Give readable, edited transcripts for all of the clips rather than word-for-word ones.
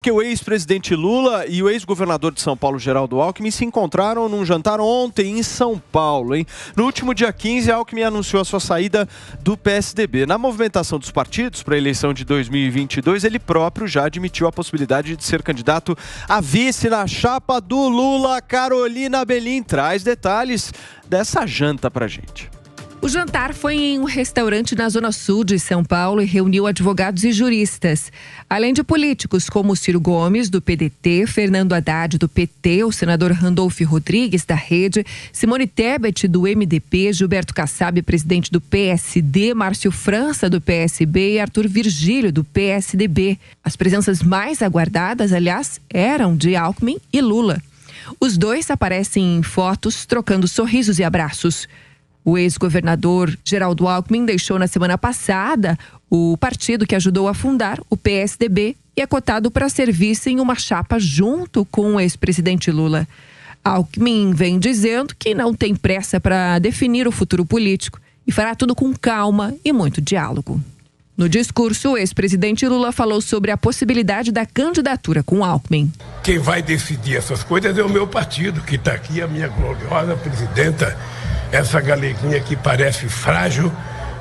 Que o ex-presidente Lula e o ex-governador de São Paulo, Geraldo Alckmin, se encontraram num jantar ontem em São Paulo, hein? No último dia 15, Alckmin anunciou a sua saída do PSDB. Na movimentação dos partidos para a eleição de 2022, ele próprio já admitiu a possibilidade de ser candidato a vice na chapa do Lula. Carolina Belim traz detalhes dessa janta pra gente. O jantar foi em um restaurante na Zona Sul de São Paulo e reuniu advogados e juristas. Além de políticos como Ciro Gomes, do PDT, Fernando Haddad, do PT, o senador Randolfo Rodrigues, da Rede, Simone Tebet, do MDP, Gilberto Kassab, presidente do PSD, Márcio França, do PSB e Arthur Virgílio, do PSDB. As presenças mais aguardadas, aliás, eram de Alckmin e Lula. Os dois aparecem em fotos trocando sorrisos e abraços. O ex-governador Geraldo Alckmin deixou na semana passada o partido que ajudou a fundar, o PSDB, e é cotado para ser vice em uma chapa junto com o ex-presidente Lula. Alckmin vem dizendo que não tem pressa para definir o futuro político e fará tudo com calma e muito diálogo. No discurso, o ex-presidente Lula falou sobre a possibilidade da candidatura com Alckmin. Quem vai decidir essas coisas é o meu partido, que está aqui, a minha gloriosa presidenta. Essa galeguinha que parece frágil,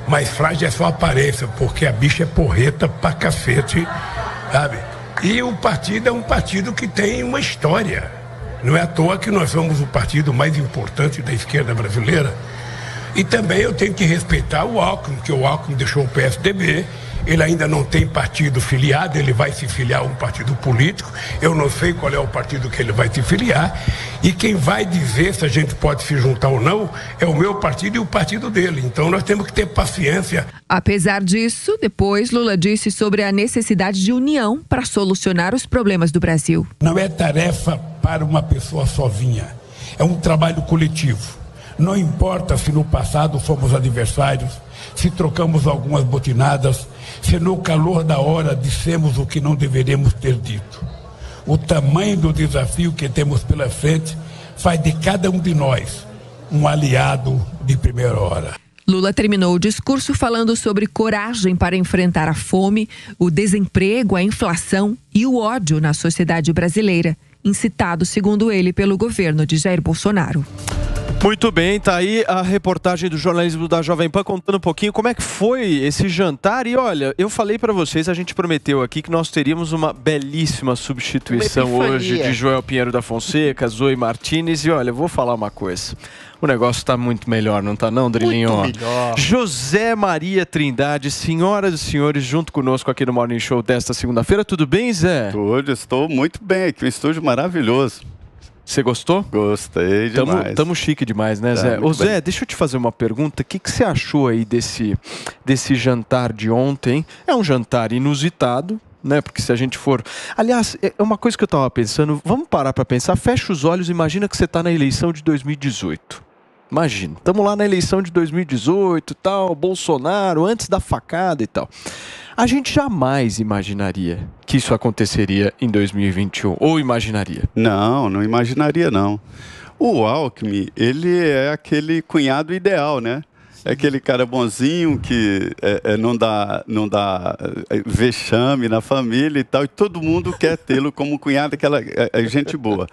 mas frágil é só aparência, porque a bicha é porreta pra cacete, sabe? E o partido é um partido que tem uma história. Não é à toa que nós somos o partido mais importante da esquerda brasileira. E também eu tenho que respeitar o Alckmin, porque o Alckmin deixou o PSDB, ele ainda não tem partido filiado, ele vai se filiar a um partido político, eu não sei qual é o partido que ele vai se filiar, e quem vai dizer se a gente pode se juntar ou não é o meu partido e o partido dele, então nós temos que ter paciência. Apesar disso, depois Lula disse sobre a necessidade de união para solucionar os problemas do Brasil. Não é tarefa para uma pessoa sozinha, é um trabalho coletivo. Não importa se no passado fomos adversários, se trocamos algumas botinadas, se no calor da hora dissemos o que não deveríamos ter dito. O tamanho do desafio que temos pela frente faz de cada um de nós um aliado de primeira hora. Lula terminou o discurso falando sobre coragem para enfrentar a fome, o desemprego, a inflação e o ódio na sociedade brasileira, incitado, segundo ele, pelo governo de Jair Bolsonaro. Muito bem, tá aí a reportagem do jornalismo da Jovem Pan contando um pouquinho como é que foi esse jantar. E olha, eu falei pra vocês, a gente prometeu aqui que nós teríamos uma belíssima substituição hoje de Joel Pinheiro da Fonseca, Zoe Martins. E olha, eu vou falar uma coisa. O negócio tá muito melhor, não tá não, Drilinho? Muito melhor. José Maria Trindade, senhoras e senhores, junto conosco aqui no Morning Show desta segunda-feira. Tudo bem, Zé? Tudo, estou muito bem aqui, um estúdio maravilhoso. Você gostou? Gostei demais. Tamo chique demais, né, Zé? Ô, Zé, deixa eu te fazer uma pergunta. O que você achou aí desse jantar de ontem? É um jantar inusitado, né? Porque se a gente for... Aliás, é uma coisa que eu tava pensando. Vamos parar pra pensar. Fecha os olhos e imagina que você tá na eleição de 2018. Imagina, estamos lá na eleição de 2018 e tal, Bolsonaro, antes da facada e tal. A gente jamais imaginaria que isso aconteceria em 2021, ou imaginaria? Não imaginaria não. O Alckmin, ele é aquele cunhado ideal, né? É aquele cara bonzinho que não dá vexame na família e tal, e todo mundo quer tê-lo como cunhado, aquela gente boa.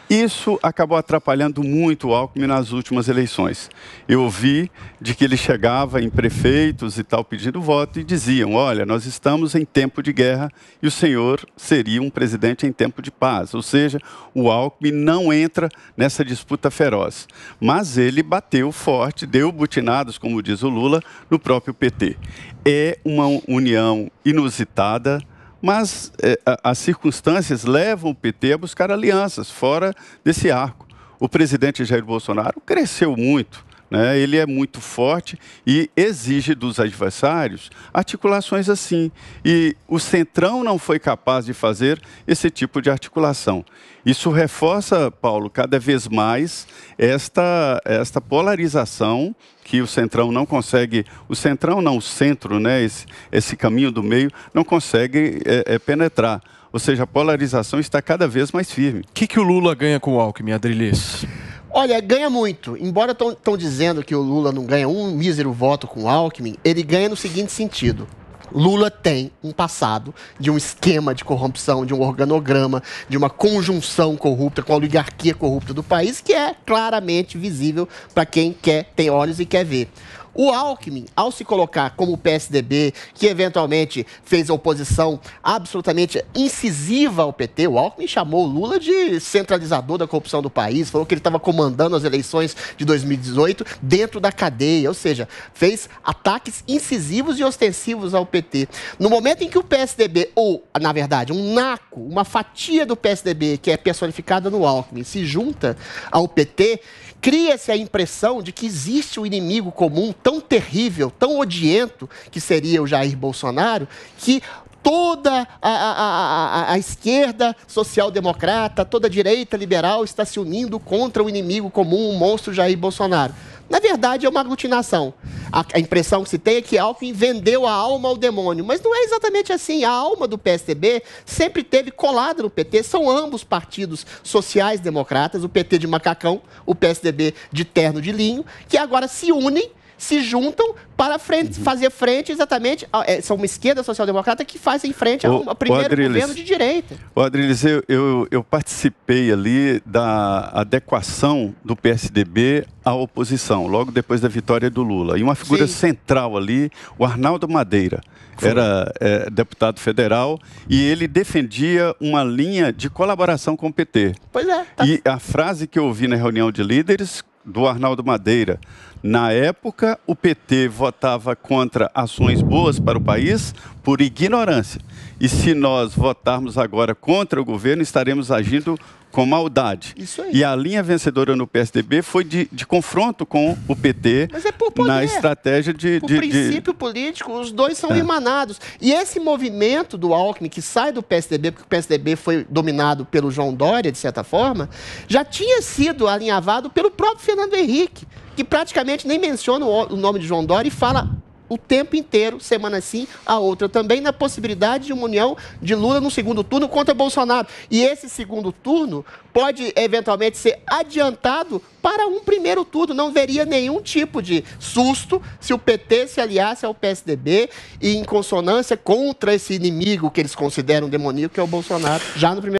Isso acabou atrapalhando muito o Alckmin nas últimas eleições. Eu ouvi de que ele chegava em prefeitos e tal pedindo voto e diziam, olha, nós estamos em tempo de guerra e o senhor seria um presidente em tempo de paz. Ou seja, o Alckmin não entra nessa disputa feroz. Mas ele bateu forte, deu butinadas, como diz o Lula, no próprio PT. É uma união inusitada, mas as circunstâncias levam o PT a buscar alianças fora desse arco. O presidente Jair Bolsonaro cresceu muito, né? Ele é muito forte e exige dos adversários articulações assim. E o Centrão não foi capaz de fazer esse tipo de articulação. Isso reforça, Paulo, cada vez mais esta polarização que o Centrão não consegue, o centro, né, esse caminho do meio, não consegue penetrar. Ou seja, a polarização está cada vez mais firme. O que o Lula ganha com o Alckmin, Adrilis? Olha, ganha muito. Embora estão dizendo que o Lula não ganha um mísero voto com o Alckmin, ele ganha no seguinte sentido. Lula tem um passado de um esquema de corrupção, de um organograma, de uma conjunção corrupta com a oligarquia corrupta do país, que é claramente visível para quem tem olhos e quer ver. O Alckmin, ao se colocar como o PSDB, que eventualmente fez oposição absolutamente incisiva ao PT, o Alckmin chamou o Lula de centralizador da corrupção do país, falou que ele estava comandando as eleições de 2018 dentro da cadeia, ou seja, fez ataques incisivos e ostensivos ao PT. No momento em que o PSDB, ou, na verdade, um naco, uma fatia do PSDB, que é personificada no Alckmin, se junta ao PT, cria-se a impressão de que existe um inimigo comum tão terrível, tão odiento, que seria o Jair Bolsonaro, que toda a esquerda social-democrata, toda a direita liberal está se unindo contra o inimigo comum, o monstro Jair Bolsonaro. Na verdade, é uma aglutinação. A impressão que se tem é que Alckmin vendeu a alma ao demônio, mas não é exatamente assim. A alma do PSDB sempre esteve colada no PT, são ambos partidos sociais-democratas, o PT de macacão, o PSDB de terno de linho, que agora se unem, se juntam para fazer frente exatamente, são uma esquerda social-democrata que faz em frente ao primeiro governo de direita. Adriles, eu participei ali da adequação do PSDB à oposição, logo depois da vitória do Lula. E uma figura central ali, o Arnaldo Madeira, era deputado federal e ele defendia uma linha de colaboração com o PT. Pois é. E a frase que eu ouvi na reunião de líderes do Arnaldo Madeira: na época, o PT votava contra ações boas para o país por ignorância. E se nós votarmos agora contra o governo, estaremos agindo com maldade. Isso aí. E a linha vencedora no PSDB foi de confronto com o PT. Mas é por poder. Na estratégia Por princípio político, os dois são irmanados. E esse movimento do Alckmin, que sai do PSDB, porque o PSDB foi dominado pelo João Dória, de certa forma, já tinha sido alinhavado pelo próprio Fernando Henrique, que praticamente nem menciona o nome de João Dória e fala o tempo inteiro, semana sim, a outra, também na possibilidade de uma união de Lula no segundo turno contra Bolsonaro. E esse segundo turno pode eventualmente ser adiantado para um primeiro turno. Não veria nenhum tipo de susto se o PT se aliasse ao PSDB e em consonância contra esse inimigo que eles consideram demoníaco, que é o Bolsonaro, já no primeiro